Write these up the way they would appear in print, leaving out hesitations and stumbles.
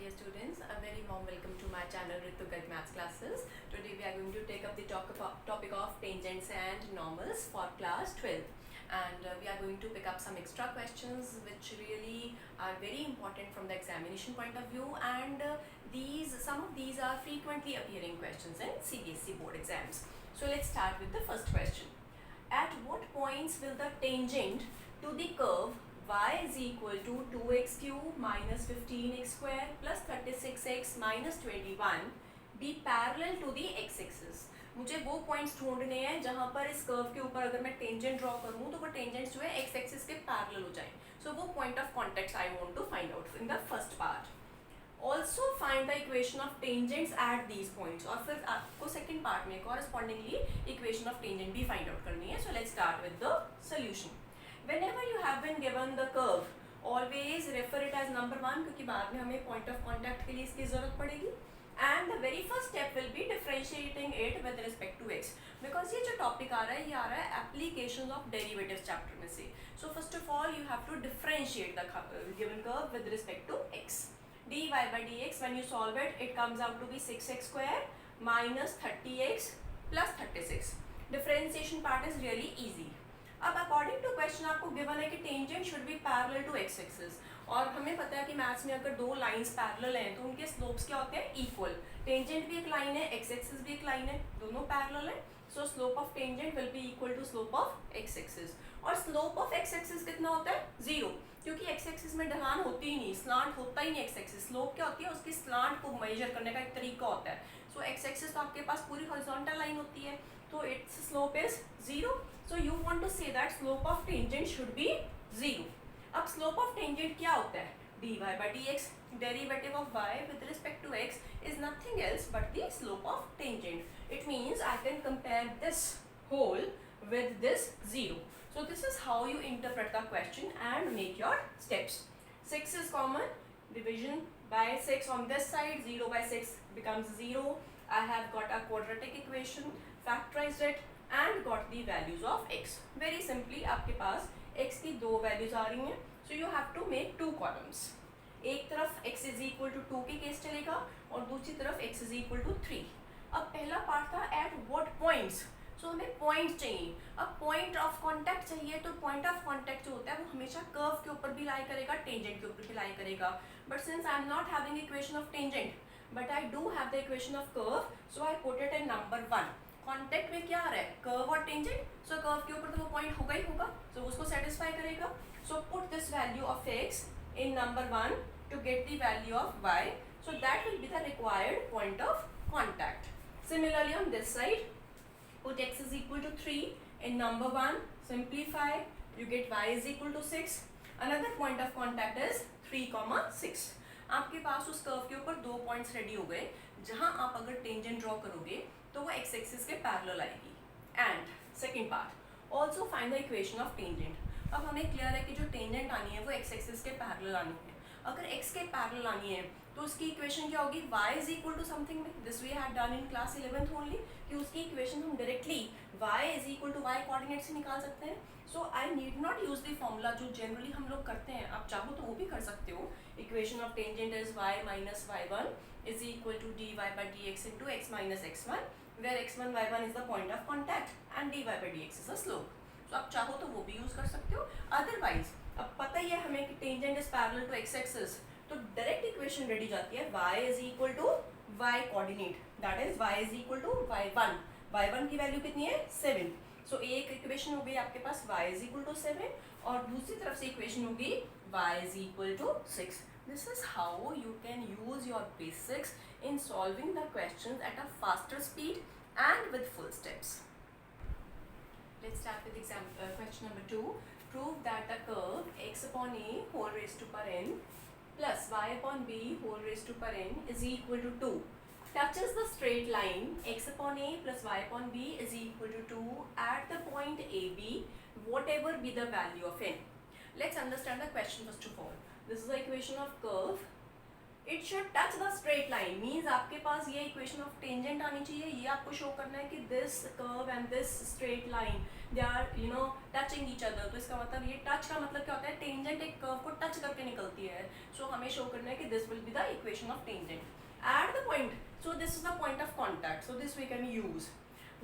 dear students, a very warm welcome to my channel Ritu Guide Maths Classes. Today we are going to take up the topic of tangents and normals for class 12, and we are going to pick up some extra questions which really are very important from the examination point of view, and some of these are frequently appearing questions in CBSE board exams. So let's start with the first question. At what points will the tangent to the curve y is equal to 2x cube minus 15x square plus 36x minus 21 be parallel to the x-axis? मुझे वो points ढूंढने हैं जहां पर इस curve के ऊपर अगर मैं टेंजेंट ड्रॉ करूं तो वो टेंजेंट्स जो है एक्स एक्सिस के पैरेलल हो जाएं. सो वो point of contact I want to find out in the first part. Also find the equation of tangents at these points. और फिर आपको सेकेंड पार्ट में कॉरेस्पॉन्डिंगली इक्वेशन ऑफ टेंजेंट भी फाइंड आउट करनी है. So let's start with the solution. Whenever you have been given the curve, always refer it as number 1 क्योंकि बाद में हमें point of contact के लिए इसकी ज़रूरत पड़ेगी. And the very first step will be differentiating it with respect to x. Because ये जो topic आ रहा है ये आ रहा है applications of derivatives chapter में से. So first of all you have to differentiate the given curve with respect to x. dy by dx when you solve it, it comes out to be 6x square minus 30x plus 36. Differentiation part is really easy. अब according to question आपको given है कि tangent should be parallel to x axis, और हमें पता है कि maths में अगर दो लाइंस पैरेलल हैं तो उनके स्लोप्स क्या होते हैं? इक्वल. टेंजेंट भी एक लाइन है, एक्स एक्सिस भी एक लाइन है, दोनों पैरेलल है. So slope of tangent will be equal to slope of x axis. और स्लोप ऑफ एक्स एक्सिस कितना होता है? 0, क्योंकि एक्स एक्सिस में ढलान होती ही नहीं, स्लांट होता ही नहीं एक्स एक्सिस. स्लोप क्या होती है? उसकी स्लांट को मेजर करने का एक तरीका होता है. सो एक्स एक्सिस तो आपके पास पूरी हॉरिजॉन्टल लाइन होती है, तो it's slope is 0. So you want to say that slope of tangent should be 0. अब slope of tangent क्या होता है? dy by dx. Derivative of y with respect to x is nothing else but the slope of tangent. It means I can compare this whole with this 0. So this is how you interpret the question and make your steps. 6 is common. Division by 6 on this side, 0 by 6 becomes 0. I have got a quadratic equation, factorized it and got the values of x. Very simply आपके पास x की दो values आ रही हैं. So you have to make two columns. एक तरफ x is equal to 2 के case चलेगा और दूसरी तरफ x is equal to 3. अब पहला पार्ट था at what points. So हमें पॉइंट चाहिए. अब पॉइंट ऑफ कॉन्टैक्ट चाहिए, तो पॉइंट ऑफ कॉन्टैक्ट जो होता है वो हमेशा कर्व के ऊपर भी लाई करेगा, टेंजेंट के ऊपर भी लाई करेगा. But since I am not having equation of tangent but I do have the equation of curve, so I put it in number 1. Contact में क्या आ रहा है? कर्व और टेंजेंट. सो कर्व के ऊपर तो वो पॉइंट होगा ही होगा, सो उसको सेटिस्फाई करेगा. So put this value of x in number 1 to get the value of y. So that will be the required point of contact. Similarly on this side put x is equal to 3 in number 1, simplify, you get y is equal to 6. Another point of contact is 3, 6. आपके पास उस curve के ऊपर दो points ready हो गए जहां आप अगर टेंजेंट ड्रॉ करोगे तो वो एक्स एक्सिस के पैरेलल आएगी. And second part, also find the equation of tangent. अब हमें क्लियर है कि जो टेंजेंट आनी है वो एक्स एक्सिस के पैरेलल आनी है. अगर x के पैरेलल आनी है तो उसकी इक्वेशन क्या होगी? y is equal to something में. This we had done in class 11th only, कि उसकी इक्वेशन हम directly y is equal to y coordinate से निकाल सकते हैं. So I need not use the formula जो जनरली हम लोग करते हैं. आप चाहो तो वो भी कर सकते हो. Equation of tangent is y minus y1 is equal to dy by dx into x minus x1, where x1 y1 is the point of contact and dy by dx is the slope. So आप चाहो तो वो भी use कर सकते हो. Otherwise अब पता ही है हमें कि tangent is parallel to x axis, तो डायरेक्ट इक्वेशन रेडी जाती है y is equal to y coordinate, that is y is equal to y1. y1 की वैल्यू कितनी है? 7. सो एक इक्वेशन हो गई आपके पास y इज इक्वल टू 7 और दूसरी तरफ से इक्वेशन होगी y is equal to 6. This is how you can use your basics in solving the questions at a faster speed and with full steps. Let's start with question number 2. Prove that the curve x upon a whole raised to power n plus y upon b whole raised to power n is equal to 2 touches the straight line x upon a plus y upon b is equal to 2 at the point AB, whatever be the value of n. Let's understand the question first of all. This is the equation of curve it should touch the straight line, means आपके पास ये equation of tangent आनी चाहिए। ये आपको show करना है कि this curve and this straight line they are touching each other. तो इसका मतलब ये टच का मतलब क्या होता है, टेंजेंट एक कर्व को टच करके निकलती है। सो हमें शो करना है कि this will be the equation of tangent at the point. So this is the point of contact, so this we can use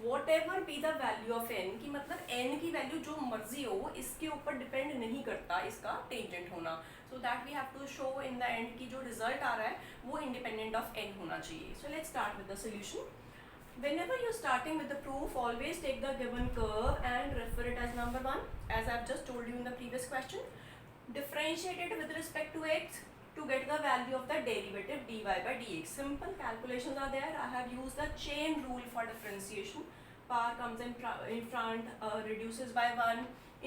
whatever be the value of n, की मतलब n की वैल्यू जो मर्जी हो, इसके ऊपर डिपेंड नहीं करता इसका टेंजेंट होना। So that we have to show in the end की जो रिजल्ट आ रहा है वो इंडिपेंडेंट ऑफ n होना चाहिए। सो let's start with the solution. Whenever you're starting with the proof, always take the given curve and refer it as number 1, as I've just told you in the previous question. Differentiate it with respect to x to get the value of the derivative dy by dx. Simple calculations are there. I have used the chain rule for differentiation. Power comes in front, reduces by 1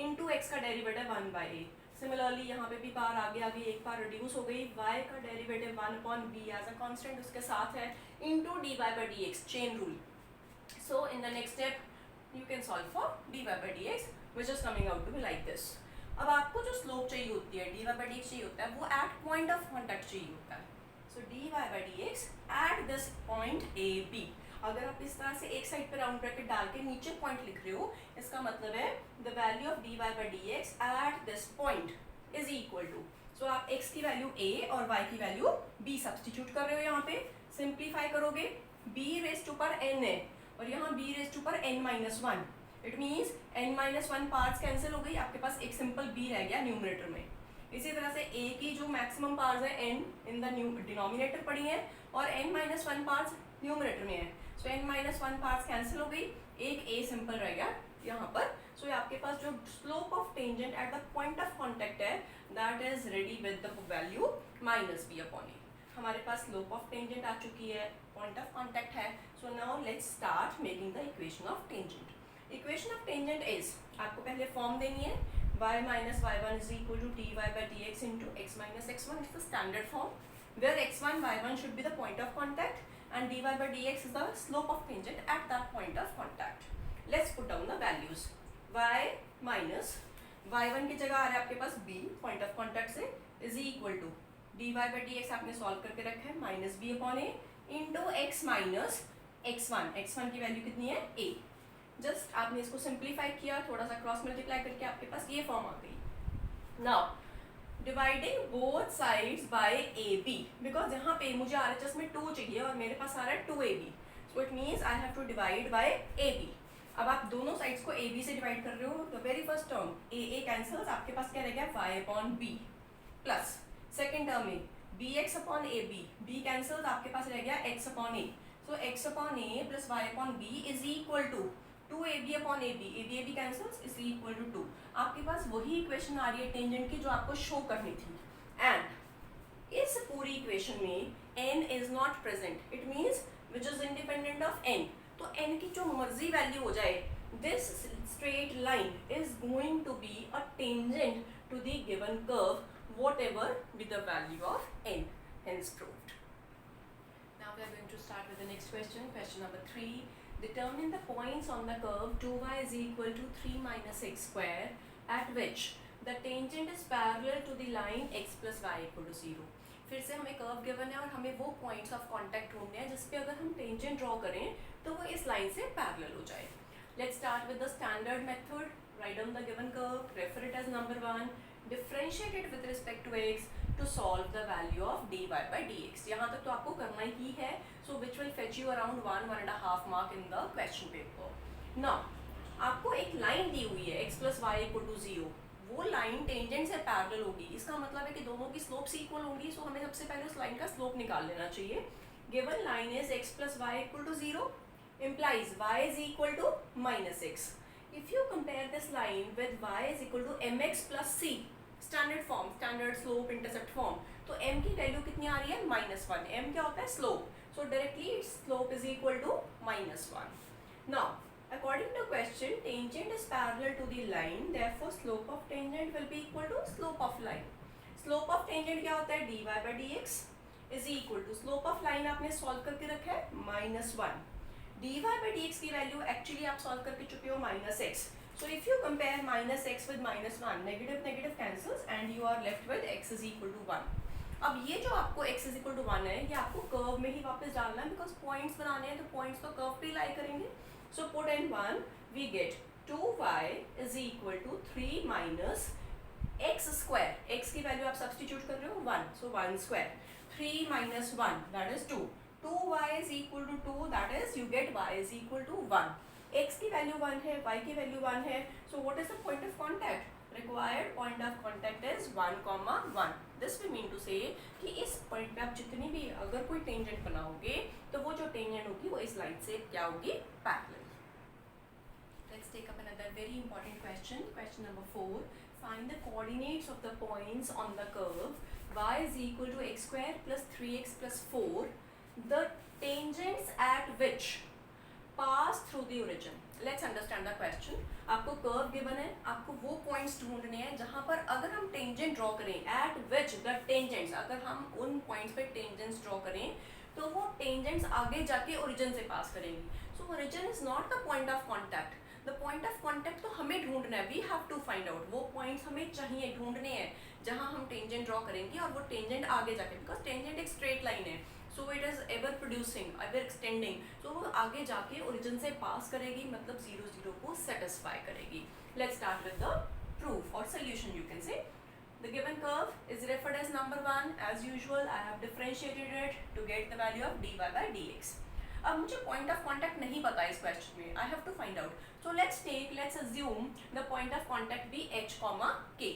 into x का derivative 1 by a. Similarly यहाँ पे भी power आगे आगे एक power reduce हो गई, y का derivative 1 upon b as a constant उसके साथ है into dy by dx, chain rule. So in the next step you can solve for dy by dx, which is coming out to be like this. अब आपको जो slope चाहिए होती है, dy by dx चाहिए होता है, वो एट पॉइंट ऑफ कॉन्टैक्ट चाहिए होता है। सो dy by dx at this point a b। अगर आप इस तरह से एक साइड पर राउंड ब्रैकेट डाल के नीचे पॉइंट लिख रहे हो, इसका मतलब है the value of dy by dx at this point is equal to, so आप x की वैल्यू a और y की वैल्यू b सब्सटीट्यूट कर रहे हो, यहाँ पे सिंप्लीफाई करोगे, b रेज टू पर n है और यहाँ b रेज टू पर n-1, it means n-1 parts cancel हो गई, आपके पास एक सिंपल b रह गया न्यूमरेटर में। इसी तरह से a की जो मैक्सिमम पार्ट्स है n इन द डिनोमिनेटर पड़ी है और n-1 पार्ट्स न्यूमरेटर में है। सो n-1 पार्ट्स कैंसिल हो गई, एक a सिंपल रह गया यहाँ पर। सो आपके पास जो slope of tangent at the point of contact है that is ready with the value -b upon a। हमारे पास स्लोप ऑफ टेंजेंट आ चुकी है, पॉइंट ऑफ कॉन्टैक्ट है। So now let's start making the equation of tangent. Equation of tangent is, आपको पहले form देनी है y minus y1 is equal to dy by dx into x minus x1. It's the standard form where x1 y1 should be the point of contact and dy by dx is the slope of tangent at that point of contact. Let's put down the values. y minus y1 की जगह आ रहा है आपके पास b point of contact से is equal to dy by dx आपने solve करके रखा है minus b upon a into x minus x1। x1 की वैल्यू कितनी है a। जस्ट आपने इसको सिंप्लीफाई किया, थोड़ा सा क्रॉस मल्टीप्लाई करके आपके पास ये फॉर्म आ गई। Now dividing both sides by a b, because यहाँ पे मुझे RHS में 2 चाहिए और मेरे पास आ रहा है 2ab, so it means I have to divide by a b. अब आप दोनों साइड्स को ए बी से डिवाइड कर रहे हो, the very first term a cancels, आपके पास क्या रह गया y upon b, plus second term में b x upon a b cancels, आपके पास रह गया x upon a. So x upon a plus y upon b is equal to 2ab upon ab cancels is equal to 2। आपके पास वही equation आ रही है tangent की जो आपको शो करनी थी। एंड इस पूरी इक्वेशन में n is not present, it means which is independent of n। तो n की जो मर्जी वैल्यू हो जाए, this straight line is going to be a tangent to the given curve whatever be the value of n, hence proved. Now we are going to start with the next question, question number 3. Determine the points on the curve 2y is equal to 3 minus x square at which the tangent is parallel to the line x plus y equal to 0. फिर से हमें curve given है और हमें वो points of contact ढूंढने हैं जिस पे अगर हम टेंजेंट ड्रॉ करें तो वो इस लाइन से पैरेलल हो जाए। Let's start with the standard method, write down the given curve, refer it as number 1, differentiate it with respect to x to solve the value of dy by dx. यहाँ तक तो आपको करना ही है, so which will fetch you around 1.5 mark in the question paper. Now आपको एक line दी हुई है x plus y equal to 0, वो लाइन टेंजेंट से पैरेलल होगी, इसका मतलब है कि दोनों की स्लोप्स इक्वल होंगी। सो हमें सबसे पहले उस लाइन का स्लोप निकाल लेना चाहिए। Given line is x plus y equal to 0 implies y is equal to minus x. If you compare this line with y is equal to mx plus c, standard form, standard slope intercept form, तो m की value कितनी आ रही है -1। m क्या होता है slope, so directly its slope is equal to -1. Now according to question, tangent is parallel to the line, therefore slope of tangent will be equal to slope of line. Slope of tangent क्या होता है dy by dx is equal to slope of line आपने solve करके रखा है -1। dy by dx की value actually आप solve करके चुके हो -x. So if you compare -x with -1, negative negative cancels and you are left with x is equal to 1. अब ये जो आपको x इज इक्वल टू 1 है, ये आपको कर्व में ही वापस डालना है, बिकॉज पॉइंट्स बनाने हैं तो पॉइंट्स तो कर्व पे लाई करेंगे. So put in 1, we get 2y is equal to 3 minus x square. x की वैल्यू आप सब्सटीट्यूट कर रहे हो 1, so 1 square. 3 minus 1 that is 2. 2y is equal to 2, that is you get y is equal to 1. x की value 1 है, y की value 1 है. So what is the point of contact? Required point of contact is 1, 1. This we mean to say कि इस point पे आप जितनी भी अगर कोई टेंजेंट बनाओगे तो वो जो टेंजेंट होगी वो इस लाइन से क्या होगी? Parallel. Let's take up another very important question. Question number 4. Find the coordinates of the points on the curve y is equal to x square plus 3x plus 4. The tangents at which pass through the origin. Let's understand the question. आपको curve given है, आपको वो points ढूंढने हैं जहां पर अगर हम टेंजेंट ड्रॉ करें, एट विच द टेंजेंट्स, अगर हम उन पॉइंट्स पे टेंजेंट्स ड्रॉ करें तो वो टेंजेंट्स आगे जाके ओरिजिन से पास करेंगी. So origin is not the point of contact. The point of contact तो हमें ढूंढना है, we have to find out. वो पॉइंट्स हमें चाहिए, ढूंढने हैं जहां हम टेंजेंट ड्रॉ करेंगे और वो टेंजेंट आगे जाके, बिकॉज टेंजेंट एक स्ट्रेट लाइन है, so it is ever producing, ever extending. तो वो आगे जाके ओरिजिन से पास करेगी, मतलब 0, 0 को सेटिस्फाई करेगी. Let's start with the proof और solution. You can say the given curve is referred as number 1. As usual, I have differentiated it to get the value of dy by dx. अब मुझे point of contact नहीं पता इस question में, I have to find out. So let's assume the point of contact be h, k.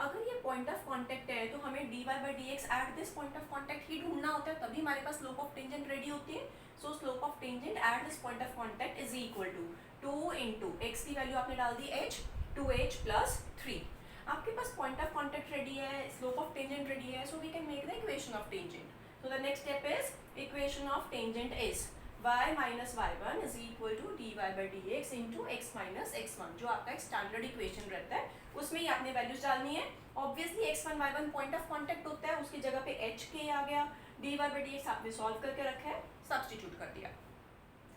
अगर ये point of contact है तो हमें dy by dx at this point of contact ही ढूंढना होता है, तभी हमारे पास स्लोप ऑफ टेंजेंट रेडी होती है. So slope of tangent at this point of contact is equal to 2 into x की वैल्यू आपने डाल दी h, 2h प्लस 3. आपके पास पॉइंट ऑफ कॉन्टैक्ट रेडी है, स्लोप ऑफ टेंजेंट रेडी है, so we can make the equation of tangent. So the next step is equation of tangent is y minus y1 is equal to dy by dx into x minus x1. जो आपका एक standard equation रहता है, उसमें ही आपने values डालनी है. Obviously x1 y1 point of contact होता है, उसकी जगह पे hk आ गया. dy by dx आपने सॉल्व करके रखा है, सब्स्टिट्यूट कर दिया.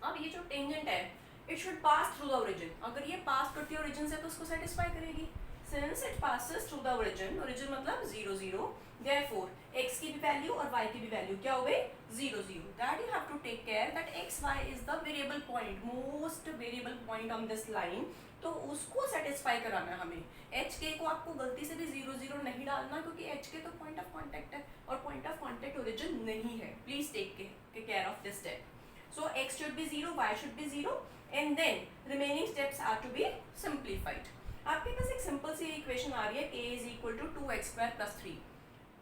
अब ये जो टेंजेंट है, it should pass through the origin. अगर ये पास करती है ओरिजिन से तो उसको सेटिस्फाई करेगी. Since it passes through the origin, origin मतलब 0, 0, therefore x की भी वैल्यू और y की भी वैल्यू क्या हो गई? 0, 0. That you have to take care that x, y is the variable point, most variable point on this line. तो उसको सेटिस्फाई कराना है हमें. hk को आपको गलती से भी 0, 0 नहीं डालना, क्योंकि hk तो पॉइंट ऑफ कॉन्टैक्ट है और पॉइंट ऑफ कॉन्टैक्ट ओरिजिन नहीं है. Please take care of this step. So x should be 0, y should be 0, and then remaining steps are to be simplified. आपके पास एक सिंपल सी इक्वेशन आ रही है, a is equal to 2x square plus 3.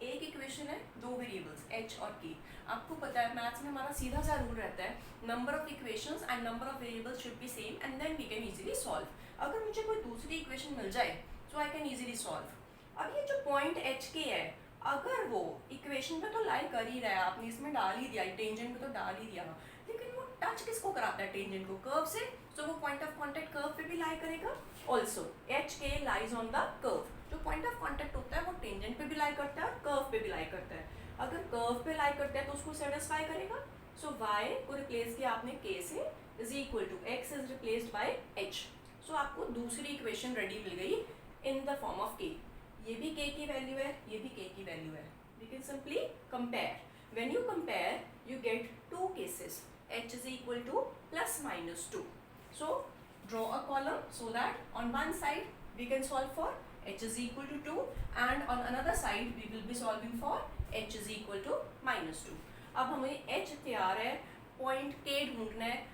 एक equation है, दो variables h और k. आपको पता है मैथ्स में हमारा सीधा सा रूल रहता है, number of equations and number of variables should be same and then we can easily solve. अगर मुझे कोई दूसरी इक्वेशन मिल जाए so I can easily solve. अब ये जो पॉइंट h k है, अगर वो इक्वेशन पे तो लाई कर ही रहा है, आपने इसमें डाल ही दिया, टेंजेंट पे तो डाल ही दिया, लेकिन वो टच किसको कराता है? टेंजेंट को, कर्व से. सो वो पॉइंट ऑफ कॉन्टैक्ट कर्व पे भी लाई करेगा. Also hk lies on the curve. जो पॉइंट ऑफ कॉन्टैक्ट होता है वो टेंजेंट पे भी लाई करता है और कर्व पे भी लाई करता है. अगर कर्व पे लाई करता है तो उसको सेटिस्फाई करेगा. सो y को रिप्लेस किया आपने k से, is equal to x is replaced by h. सो आपको दूसरी इक्वेशन रेडी मिल गई in the form of k. ये भी k की वैल्यू है, ये भी k की वैल्यू है. We can simply compare. When you compare you get two cases, h is equal to plus minus 2. So draw a column so that on one side we can solve for h is equal to 2 and on another side we will be solving for h is equal to minus 2. अब हमें h तैयार है, point k ढूंढना है.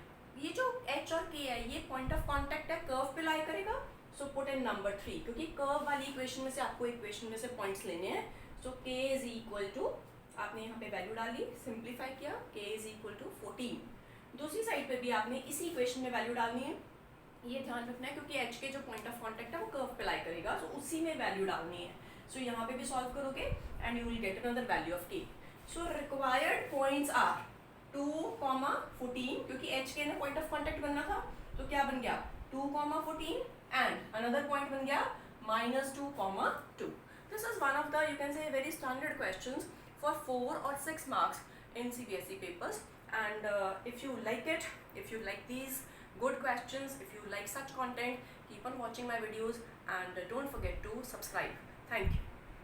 ये जो h और k है ये पॉइंट ऑफ कॉन्टैक्ट है, कर्व पे लाई करेगा. सो पुट इन नंबर 3, क्योंकि कर्व वाली इक्वेशन में से आपको इक्वेशन में से पॉइंट्स लेने हैं. सो k इज इक्वल टू, आपने यहाँ पे वैल्यू डाली, सिंप्लीफाई किया, k इज इक्वल टू 14. दूसरी साइड पे भी आपने इसी इक्वेशन में वैल्यू डालनी है. ये ध्यान रखना है क्योंकि h के जो पॉइंट ऑफ कॉन्टैक्ट है वो कर्व पे लाई करेगा, तो उसी में वैल्यू डालनी है. सो यहाँ पे भी सॉल्व करोगे and you will get another value of k. So required points are 2, 14, क्योंकि h के ने पॉइंट ऑफ कॉन्टैक्ट बनना था, तो क्या बन गया 2, 14 एंड अनदर पॉइंट बन गया -2, 2. This is one of the, you can से, very standard questions for 4 or 6 marks in CBSE papers. And if you like it, if you like these good questions, if you like such content, keep on watching my videos and don't forget to subscribe. Thank you.